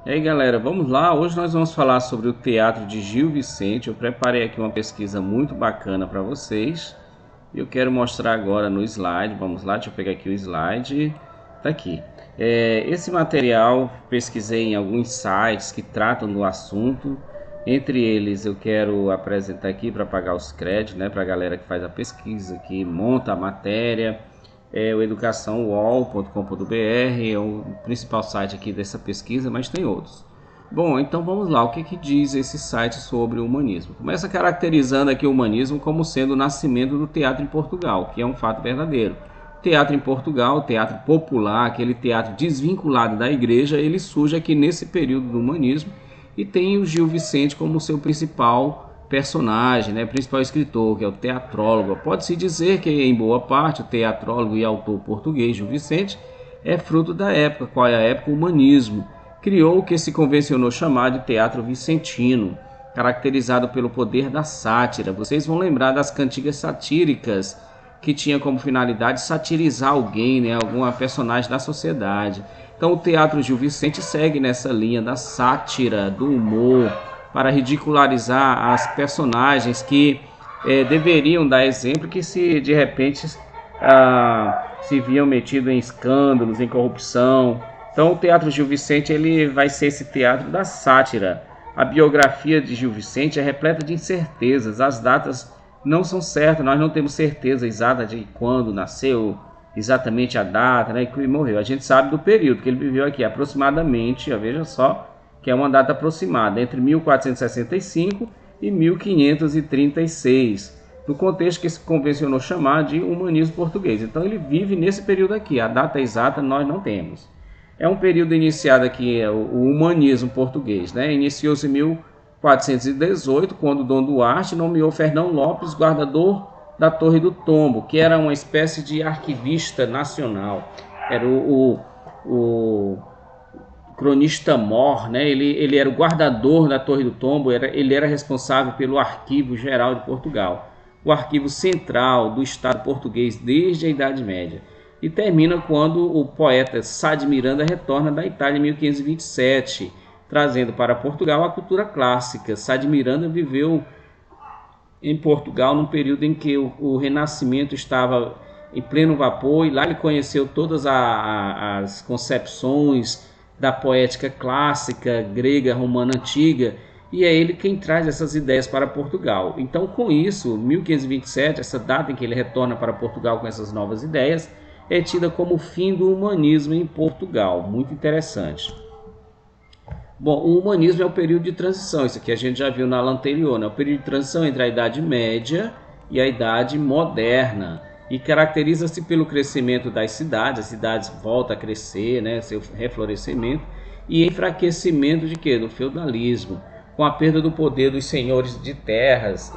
E aí galera, vamos lá. Hoje nós vamos falar sobre o teatro de Gil Vicente. Eu preparei aqui uma pesquisa muito bacana para vocês. E eu quero mostrar agora no slide. Vamos lá, deixa eu pegar aqui o slide. Tá aqui. Esse material pesquisei em alguns sites que tratam do assunto. Entre eles eu quero apresentar aqui para pagar os créditos, né, para a galera que faz a pesquisa, que monta a matéria. O educaçãouol.com.br é o principal site aqui dessa pesquisa, mas tem outros. Bom, então vamos lá, o que diz esse site sobre o humanismo? Começa caracterizando aqui o humanismo como sendo o nascimento do teatro em Portugal, que é um fato verdadeiro. Teatro em Portugal, teatro popular, aquele teatro desvinculado da igreja, ele surge aqui nesse período do humanismo e tem o Gil Vicente como seu principal personagem, né, principal escritor, que é o teatrólogo. Pode-se dizer que, em boa parte, o teatrólogo e autor português Gil Vicente é fruto da época. Qual é a época? O humanismo. Criou o que se convencionou chamar de teatro vicentino, caracterizado pelo poder da sátira. Vocês vão lembrar das cantigas satíricas, que tinha como finalidade satirizar alguém, né, alguma personagem da sociedade. Então o teatro Gil Vicente segue nessa linha da sátira, do humor, para ridicularizar as personagens que deveriam dar exemplo, que se de repente se viam metidos em escândalos, em corrupção. Então o teatro Gil Vicente ele vai ser esse teatro da sátira. A biografia de Gil Vicente é repleta de incertezas, as datas não são certas, nós não temos certeza exata de quando nasceu, exatamente a data, né, que ele morreu. A gente sabe do período que ele viveu aqui, aproximadamente, veja só, que é uma data aproximada, entre 1465 e 1536, no contexto que se convencionou chamar de humanismo português. Então ele vive nesse período aqui, a data exata nós não temos. É um período iniciado aqui, o humanismo português, né? Iniciou-se em 1418, quando Dom Duarte nomeou Fernão Lopes guardador da Torre do Tombo, que era uma espécie de arquivista nacional. Era o cronista-mor, né? Ele era o guardador da Torre do Tombo, ele era responsável pelo Arquivo Geral de Portugal, o arquivo central do Estado português desde a Idade Média. E termina quando o poeta Sá de Miranda retorna da Itália em 1527, trazendo para Portugal a cultura clássica. Sá de Miranda viveu em Portugal num período em que o Renascimento estava em pleno vapor, e lá ele conheceu todas as concepções da poética clássica, grega, romana antiga, e é ele quem traz essas ideias para Portugal. Então, com isso, 1527, essa data em que ele retorna para Portugal com essas novas ideias, é tida como o fim do humanismo em Portugal. Muito interessante. Bom, o humanismo é o período de transição, isso aqui a gente já viu na aula anterior, né? O período de transição entre a Idade Média e a Idade Moderna, e caracteriza-se pelo crescimento das cidades, as cidades voltam a crescer, né? Seu reflorescimento, e enfraquecimento de quê? Do feudalismo, com a perda do poder dos senhores de terras,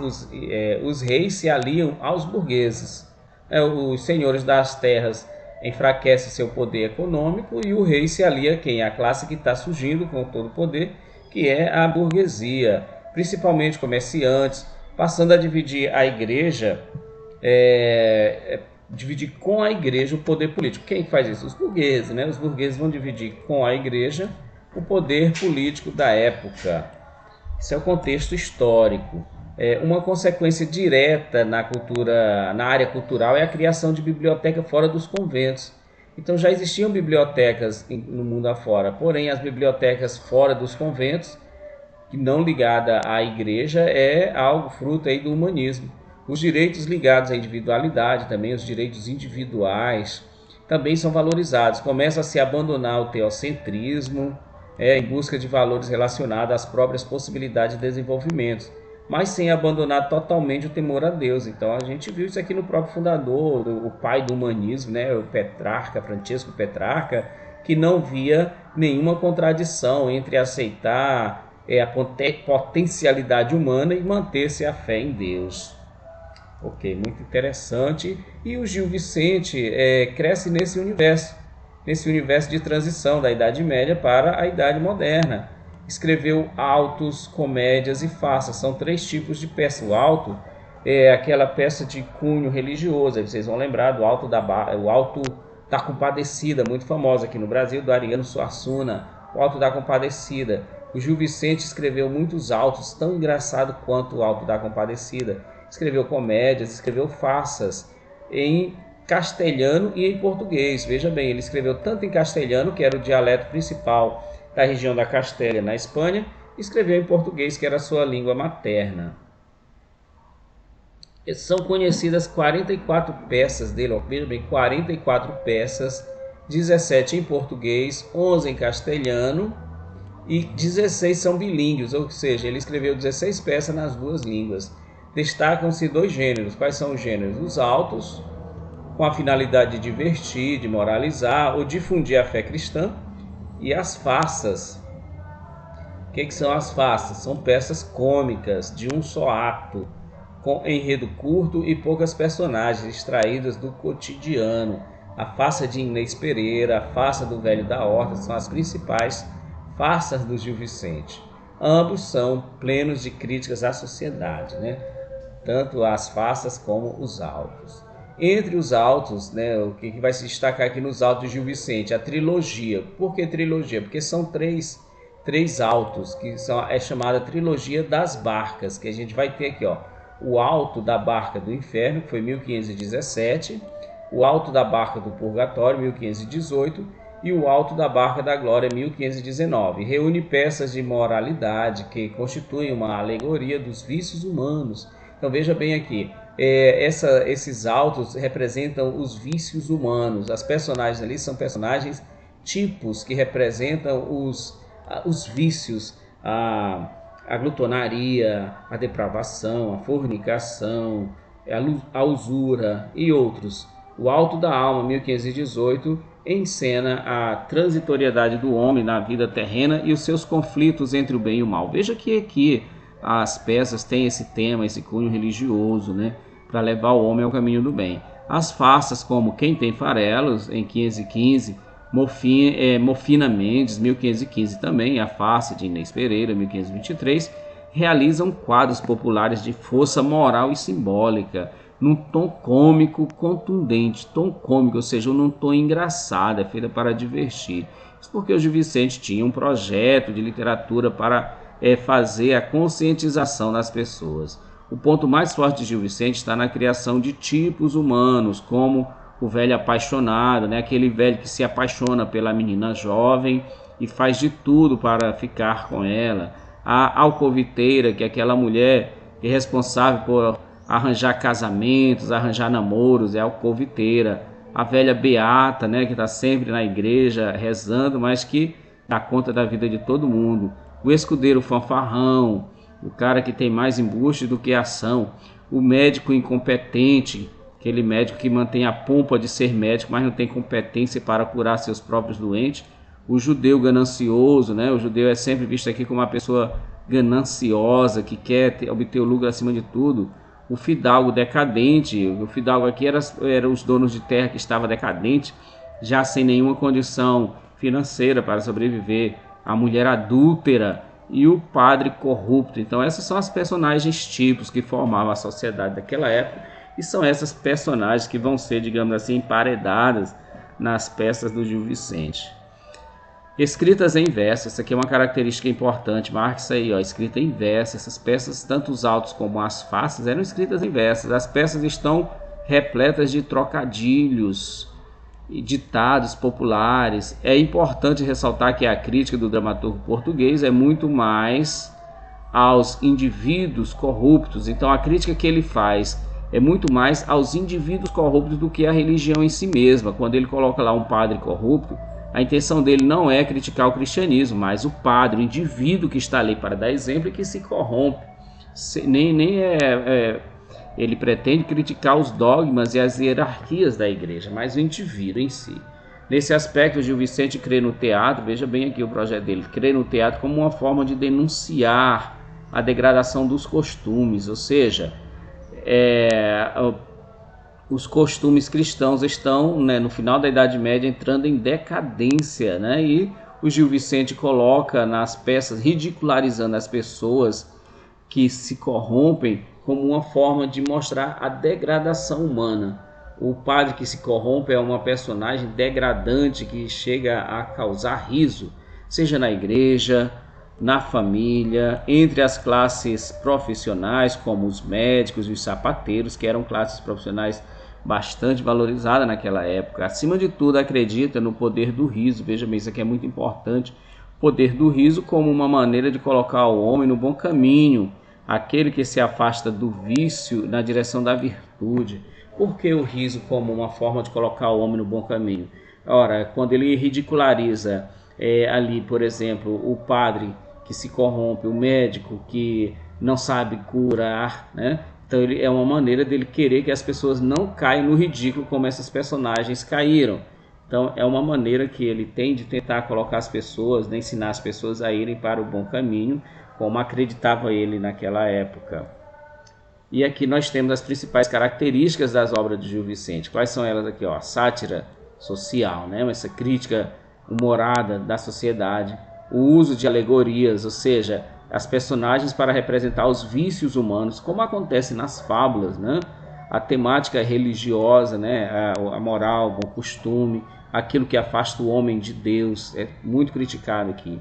os reis se aliam aos burgueses, os senhores das terras enfraquece seu poder econômico e o rei se alia a quem? A classe que está surgindo com todo o poder, que é a burguesia, principalmente comerciantes, passando a dividir a igreja, dividir com a igreja o poder político. Quem faz isso? Os burgueses, né? Os burgueses vão dividir com a igreja o poder político da época. Isso é o contexto histórico. Uma consequência direta na área cultural é a criação de biblioteca fora dos conventos. Então já existiam bibliotecas no mundo afora, porém as bibliotecas fora dos conventos, que não ligada à igreja, é algo fruto aí do humanismo. Os direitos ligados à individualidade, também os direitos individuais, também são valorizados. Começa a se abandonar o teocentrismo, em busca de valores relacionados às próprias possibilidades de desenvolvimento, mas sem abandonar totalmente o temor a Deus. Então a gente viu isso aqui no próprio fundador, o pai do humanismo, né, o Petrarca, Francisco Petrarca, que não via nenhuma contradição entre aceitar a potencialidade humana e manter-se a fé em Deus. Ok, muito interessante. E o Gil Vicente cresce nesse universo de transição da Idade Média para a Idade Moderna. Escreveu autos, comédias e farsas. São 3 tipos de peça. O auto é aquela peça de cunho religioso. Aí vocês vão lembrar do o Alto da Compadecida, muito famosa aqui no Brasil, do Ariano Suassuna. o Alto da Compadecida. O Gil Vicente escreveu muitos autos, tão engraçado quanto o Alto da Compadecida. Escreveu comédias, escreveu farsas em castelhano e em português. Veja bem, ele escreveu tanto em castelhano, que era o dialeto principal da região da Castélia, na Espanha, e escreveu em português, que era a sua língua materna. São conhecidas 44 peças dele, veja bem, 44 peças, 17 em português, 11 em castelhano e 16 são bilíngues, ou seja, ele escreveu 16 peças nas duas línguas. Destacam-se dois gêneros. Quais são os gêneros? Os autos, com a finalidade de divertir, de moralizar ou difundir a fé cristã, e as farsas. O que são as farsas? São peças cômicas de um só ato, com enredo curto e poucas personagens extraídas do cotidiano. A farsa de Inês Pereira, a farsa do Velho da Horta são as principais farsas do Gil Vicente. Ambos são plenos de críticas à sociedade, né? Tanto as farsas como os autos. Entre os autos, né, o que vai se destacar aqui nos autos de Gil Vicente? A trilogia. Por que trilogia? Porque são três autos, que é chamada Trilogia das Barcas, que a gente vai ter aqui, ó. O Alto da Barca do Inferno, que foi 1517, o Alto da Barca do Purgatório, 1518, e o Alto da Barca da Glória, 1519. Reúne peças de moralidade que constituem uma alegoria dos vícios humanos. Então veja bem aqui, esses autos representam os vícios humanos. As personagens ali são personagens tipos que representam os vícios, a glutonaria, a depravação, a fornicação, a usura e outros. O Alto da Alma, 1518, encena a transitoriedade do homem na vida terrena e os seus conflitos entre o bem e o mal. Veja que aqui as peças têm esse tema, esse cunho religioso, né, para levar o homem ao caminho do bem. As farsas, como Quem Tem Farelos, em 1515, Mofina Mendes, 1515 também, a farsa de Inês Pereira, 1523, realizam quadros populares de força moral e simbólica, num tom cômico contundente, tom cômico, ou seja, num tom engraçado, é feita para divertir. Isso porque o Gil Vicente tinha um projeto de literatura para fazer a conscientização das pessoas. O ponto mais forte de Gil Vicente está na criação de tipos humanos, como o velho apaixonado, né? Aquele velho que se apaixona pela menina jovem e faz de tudo para ficar com ela. A alcoviteira, que é aquela mulher responsável por arranjar casamentos, arranjar namoros, é a alcoviteira. A velha beata, né? Que está sempre na igreja rezando, mas que dá conta da vida de todo mundo. O escudeiro fanfarrão, o cara que tem mais embuste do que ação. O médico incompetente, aquele médico que mantém a pompa de ser médico, mas não tem competência para curar seus próprios doentes. O judeu ganancioso, né? O judeu é sempre visto aqui como uma pessoa gananciosa, que quer obter o lucro acima de tudo. O fidalgo decadente, o fidalgo aqui era os donos de terra que estava decadente, já sem nenhuma condição financeira para sobreviver. A mulher adúltera e o padre corrupto. Então essas são as personagens tipos que formavam a sociedade daquela época, e são essas personagens que vão ser, digamos assim, emparedadas nas peças do Gil Vicente. Escritas em verso, essa aqui é uma característica importante, marque isso aí, ó, escrita em verso. Essas peças, tanto os autos como as faces, eram escritas em versos. As peças estão repletas de trocadilhos e ditados populares. É importante ressaltar que a crítica do dramaturgo português é muito mais aos indivíduos corruptos. Então a crítica que ele faz é muito mais aos indivíduos corruptos do que a religião em si mesma. Quando ele coloca lá um padre corrupto, a intenção dele não é criticar o cristianismo, mas o padre, o indivíduo que está ali para dar exemplo e que se corrompe. Ele pretende criticar os dogmas e as hierarquias da igreja, mas o indivíduo em si. Nesse aspecto, o Gil Vicente crê no teatro, veja bem aqui o projeto dele, crê no teatro como uma forma de denunciar a degradação dos costumes, ou seja, os costumes cristãos estão, né, no final da Idade Média, entrando em decadência, né? E o Gil Vicente coloca nas peças, ridicularizando as pessoas que se corrompem, como uma forma de mostrar a degradação humana. O padre que se corrompe é uma personagem degradante que chega a causar riso. seja na igreja, na família, entre as classes profissionais, como os médicos e os sapateiros, que eram classes profissionais bastante valorizadas naquela época. Acima de tudo, acredita no poder do riso. Veja bem, isso aqui é muito importante. O poder do riso como uma maneira de colocar o homem no bom caminho, aquele que se afasta do vício na direção da virtude. Por que o riso como uma forma de colocar o homem no bom caminho? Ora, quando ele ridiculariza ali, por exemplo, o padre que se corrompe, o médico que não sabe curar, né? Então ele é uma maneira dele querer que as pessoas não caiam no ridículo como esses personagens caíram. Então é uma maneira que ele tem de tentar colocar as pessoas, de ensinar as pessoas a irem para o bom caminho, como acreditava ele naquela época. E aqui nós temos as principais características das obras de Gil Vicente. Quais são elas aqui? Ó, sátira social, né? Essa crítica humorada da sociedade, o uso de alegorias, ou seja, as personagens para representar os vícios humanos, como acontece nas fábulas, né? A temática religiosa, né? A moral, o costume, aquilo que afasta o homem de Deus, é muito criticado aqui.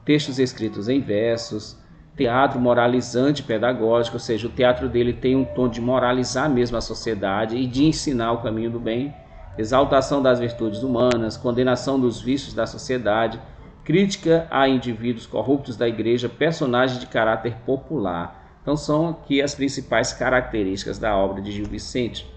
Textos escritos em versos, teatro moralizante pedagógico, ou seja, o teatro dele tem um tom de moralizar mesmo a sociedade e de ensinar o caminho do bem, exaltação das virtudes humanas, condenação dos vícios da sociedade, crítica a indivíduos corruptos da igreja, personagens de caráter popular. Então são aqui as principais características da obra de Gil Vicente.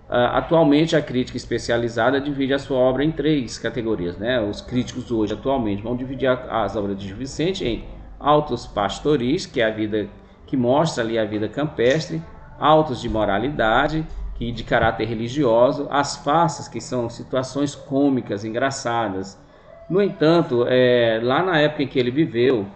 Atualmente a crítica especializada divide a sua obra em 3 categorias, né? Os críticos hoje atualmente vão dividir as obras de Gil Vicente em autos pastoris, que é a vida que mostra ali a vida campestre, autos de moralidade, que de caráter religioso, as farsas, que são situações cômicas, engraçadas. No entanto, lá na época em que ele viveu,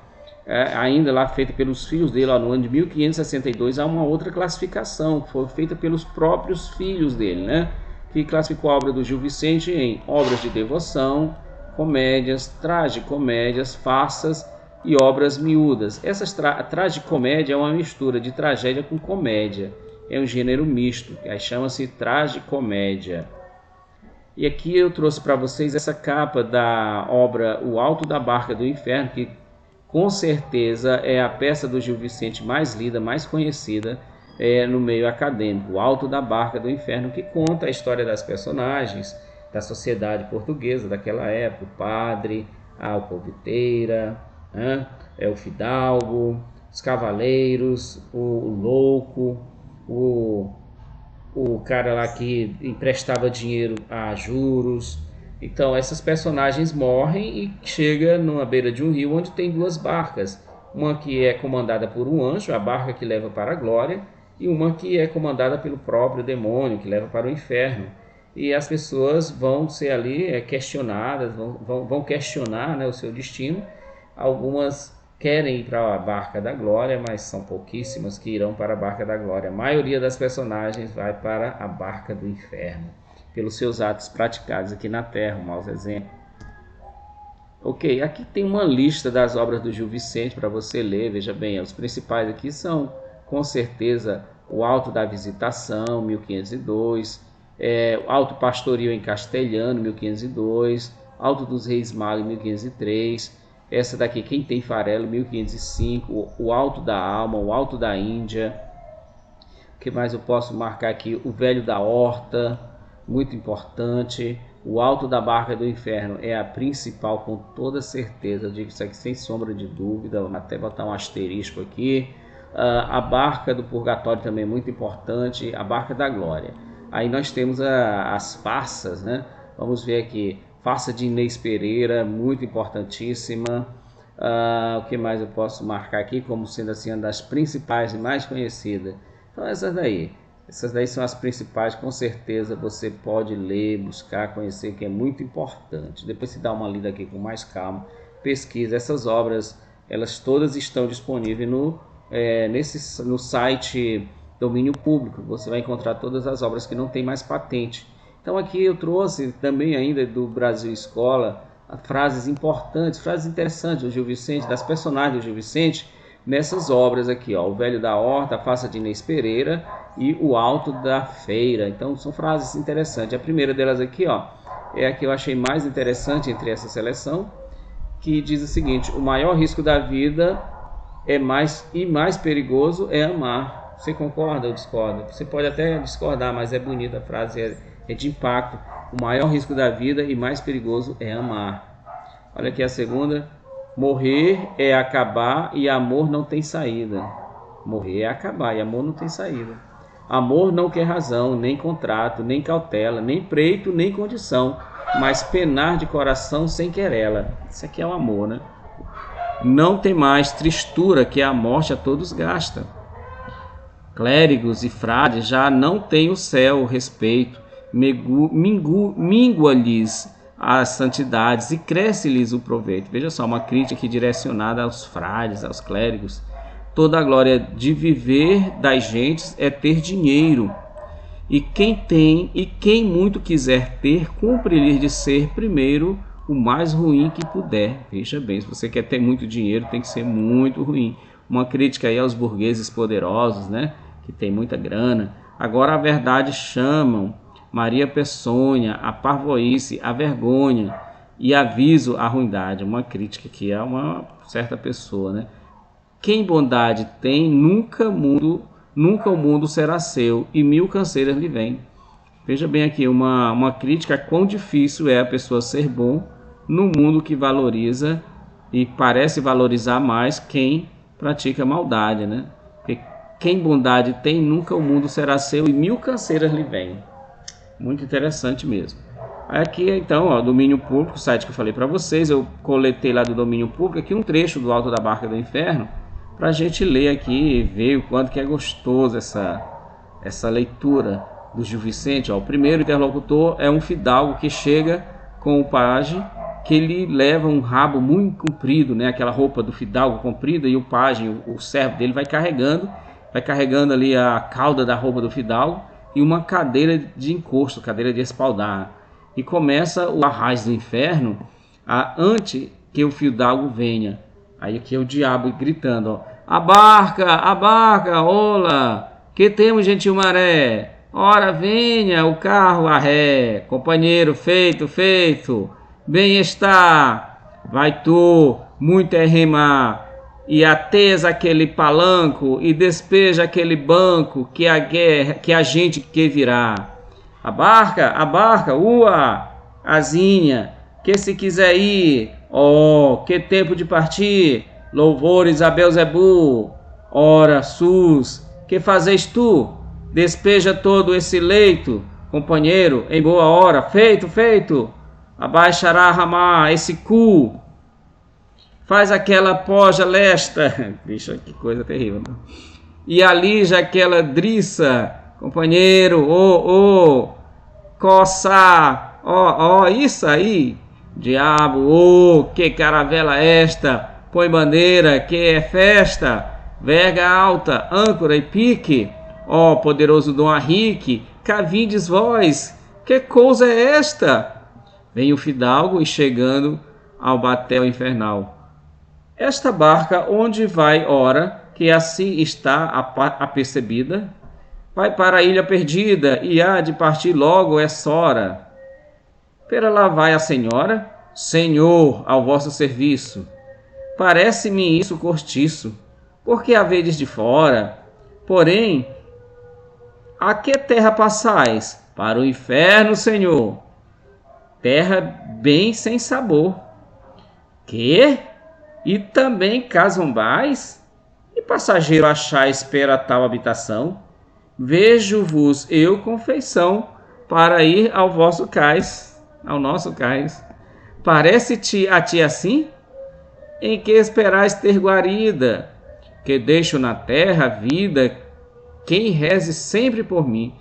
ainda lá feita pelos filhos dele, no ano de 1562, há uma outra classificação, que foi feita pelos próprios filhos dele, né? Que classificou a obra do Gil Vicente em obras de devoção, comédias, tragicomédias, farsas e obras miúdas. Essa tragicomédia é uma mistura de tragédia com comédia, é um gênero misto, aí chama-se tragicomédia. E aqui eu trouxe para vocês essa capa da obra O Alto da Barca do Inferno, que com certeza é a peça do Gil Vicente mais lida, mais conhecida no meio acadêmico. O Alto da Barca do Inferno, que conta a história das personagens da sociedade portuguesa daquela época, o padre, a alcoviteira, o fidalgo, os cavaleiros, o louco, o cara lá que emprestava dinheiro a juros. Então essas personagens morrem e chega numa beira de um rio onde tem 2 barcas. Uma que é comandada por um anjo, a barca que leva para a glória, e uma que é comandada pelo próprio demônio, que leva para o inferno. E as pessoas vão ser ali questionadas, vão questionar, né, o seu destino. Algumas querem ir para a barca da glória, mas são pouquíssimas que irão para a barca da glória. A maioria das personagens vai para a barca do inferno, pelos seus atos praticados aqui na terra, maus exemplos. Ok, aqui tem uma lista das obras do Gil Vicente para você ler. Veja bem, os principais aqui são, com certeza, o Alto da Visitação, 1502, o Alto Pastoril em Castelhano, 1502, Alto dos Reis Magos, 1503, essa daqui, Quem Tem Farelo, 1505, o Alto da Alma, o Alto da Índia. O que mais eu posso marcar aqui? O Velho da Horta, muito importante. O Alto da Barca do Inferno é a principal, com toda certeza. Eu digo isso aqui sem sombra de dúvida. Vou até botar um asterisco aqui. A Barca do Purgatório também é muito importante. A Barca da Glória. Aí nós temos as farsas, né? Vamos ver aqui. Farsa de Inês Pereira, muito importantíssima. O que mais eu posso marcar aqui como sendo assim uma das principais e mais conhecidas? Então essas daí são as principais, com certeza você pode ler, buscar, conhecer, que é muito importante. Depois se dá uma lida aqui com mais calma, pesquisa. Essas obras, elas todas estão disponíveis no site Domínio Público. Você vai encontrar todas as obras que não tem mais patente. Então aqui eu trouxe também ainda do Brasil Escola frases importantes, frases interessantes do Gil Vicente, das personagens do Gil Vicente, nessas obras aqui, ó, O Velho da Horta, A Farsa de Inês Pereira e O Alto da Feira. Então são frases interessantes. A primeira delas aqui, ó, é a que eu achei mais interessante entre essa seleção, que diz o seguinte: o maior risco da vida mais perigoso é amar. Você concorda ou discorda? Você pode até discordar, mas é bonita a frase, é de impacto. O maior risco da vida e mais perigoso é amar. Olha aqui a segunda: morrer é acabar e amor não tem saída. Morrer é acabar e amor não tem saída. Amor não quer razão, nem contrato, nem cautela, nem preito, nem condição, mas penar de coração sem querela. Isso aqui é o amor, né? Não tem mais tristura que a morte a todos gasta. Clérigos e frades já não têm o céu o respeito, mingua-lhes as santidades e cresce-lhes o proveito. Veja só, uma crítica aqui direcionada aos frades, aos clérigos. Toda a glória de viver das gentes é ter dinheiro. E quem tem e quem muito quiser ter, cumpre-lhe de ser primeiro o mais ruim que puder. Veja bem, se você quer ter muito dinheiro, tem que ser muito ruim. Uma crítica aí aos burgueses poderosos, né? Que tem muita grana. Agora a verdade chamam Maria Peçonha, a parvoíce, a vergonha e aviso a ruindade. Uma crítica aqui a uma certa pessoa, né? Quem bondade tem, nunca o mundo será seu, e mil canseiras lhe vêm. Veja bem aqui, uma crítica a quão difícil é a pessoa ser bom no mundo que valoriza e parece valorizar mais quem pratica maldade, né? Porque quem bondade tem, nunca o mundo será seu, e mil canseiras lhe vêm. Muito interessante mesmo. Aqui então, ó, domínio público, o site que eu falei para vocês, eu coletei lá do domínio público aqui um trecho do Alto da Barca do Inferno, para a gente ler aqui e ver o quanto que é gostoso essa leitura do Gil Vicente. Ó, o primeiro interlocutor é um fidalgo que chega com o pajem, que ele leva um rabo muito comprido, né? Aquela roupa do fidalgo comprida, e o pajem, o servo dele, vai carregando ali a cauda da roupa do fidalgo e uma cadeira de encosto, cadeira de espaldar. E começa o arraiz do inferno antes que o fidalgo venha. Aí aqui é o diabo gritando, ó: a barca, ola, que temos, gentil maré, ora venha o carro a ré, companheiro, feito, bem está, vai tu, muito é remar, e atesa aquele palanco, e despeja aquele banco, que a gente que virá. A barca, ua, asinha, que se quiser ir, ó, que tempo de partir, louvores a Belzebu, ora, sus, que fazes tu? Despeja todo esse leito, companheiro, em boa hora, feito, abaixará ramar esse cu, faz aquela poja lesta, bicho, que coisa terrível, né? E ali já aquela driça, companheiro, coçar, isso aí, diabo, que caravela esta, põe bandeira, que é festa, verga alta, âncora e pique, poderoso Dom Henrique, cá vindes vós, que coisa é esta? Vem o fidalgo e chegando ao batel infernal. Esta barca onde vai, ora, que assim está apercebida, vai para a ilha perdida, e há de partir logo essa hora. Pera lá vai a senhora, senhor, ao vosso serviço. Parece-me isso cortiço, porque a vedes de fora. Porém, a que terra passais? Para o inferno, senhor. Terra bem sem sabor. Que? E também casombais? E passageiro achais pera tal habitação? Vejo-vos eu com feição para ir ao vosso cais, ao nosso cais. Parece-te a ti assim? Em que esperais ter guarida? Que deixo na terra a vida, quem reze sempre por mim,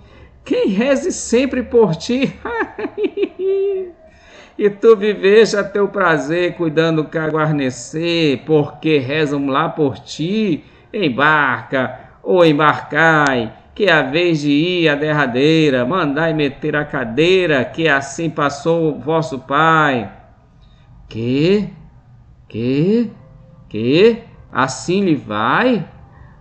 quem reze sempre por ti. E tu viveja a teu prazer, cuidando cá guarnecer, porque rezam lá por ti. Embarca, ou embarcai, que a vez de ir a derradeira, mandai meter a cadeira, que assim passou o vosso pai. Que? Assim lhe vai?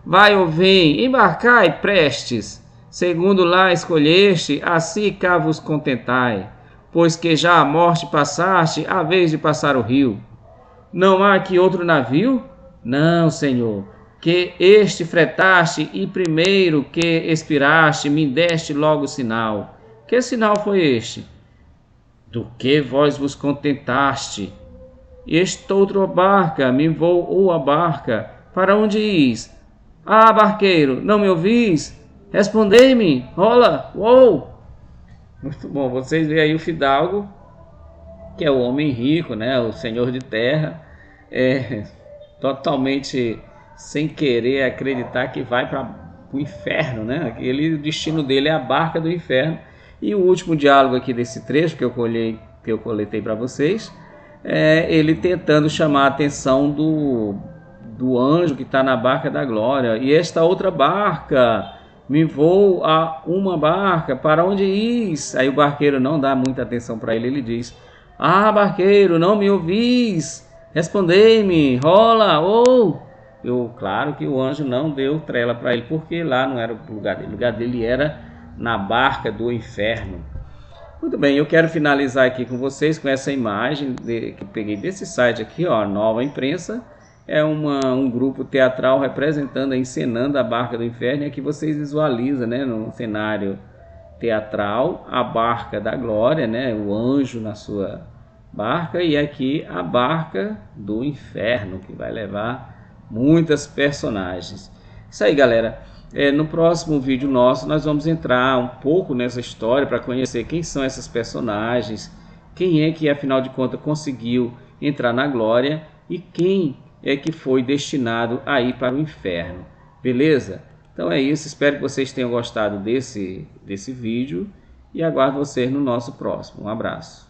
Vai ou vem, embarcai prestes, segundo lá escolheste, assim cá vos contentai, pois que já a morte passaste, a vez de passar o rio. Não há aqui outro navio? Não, Senhor, que este fretaste e primeiro que expiraste me deste logo sinal. Que sinal foi este? Do que vós vos contentaste? Estoutra barca, me voou a barca. Para onde is? Ah, barqueiro, não me ouvis? Respondei-me, rola, uou! Muito bom, vocês veem aí o fidalgo, que é o homem rico, né? O senhor de terra, totalmente sem querer acreditar que vai para o inferno, né? O destino dele é a barca do inferno. E o último diálogo aqui desse trecho que eu coletei para vocês, ele tentando chamar a atenção do anjo que está na barca da glória. E esta outra barca, me vou a uma barca, para onde is? Aí o barqueiro não dá muita atenção para ele, ele diz: ah, barqueiro, não me ouvis? Respondei-me, rola, ou... Claro que o anjo não deu trela para ele, porque lá não era o lugar dele. O lugar dele era na barca do inferno. Muito bem, eu quero finalizar aqui com vocês com essa imagem que peguei desse site aqui, ó, Nova Imprensa. É um grupo teatral representando, encenando a barca do inferno. E aqui vocês visualizam, né, no cenário teatral, a barca da glória, né, o anjo na sua barca, e aqui a barca do inferno, que vai levar muitas personagens. Isso aí, galera. No próximo vídeo nosso nós vamos entrar um pouco nessa história para conhecer quem são essas personagens, quem é que afinal de contas conseguiu entrar na glória e quem é que foi destinado a ir para o inferno. Beleza? Então é isso, espero que vocês tenham gostado desse vídeo e aguardo vocês no nosso próximo. Um abraço.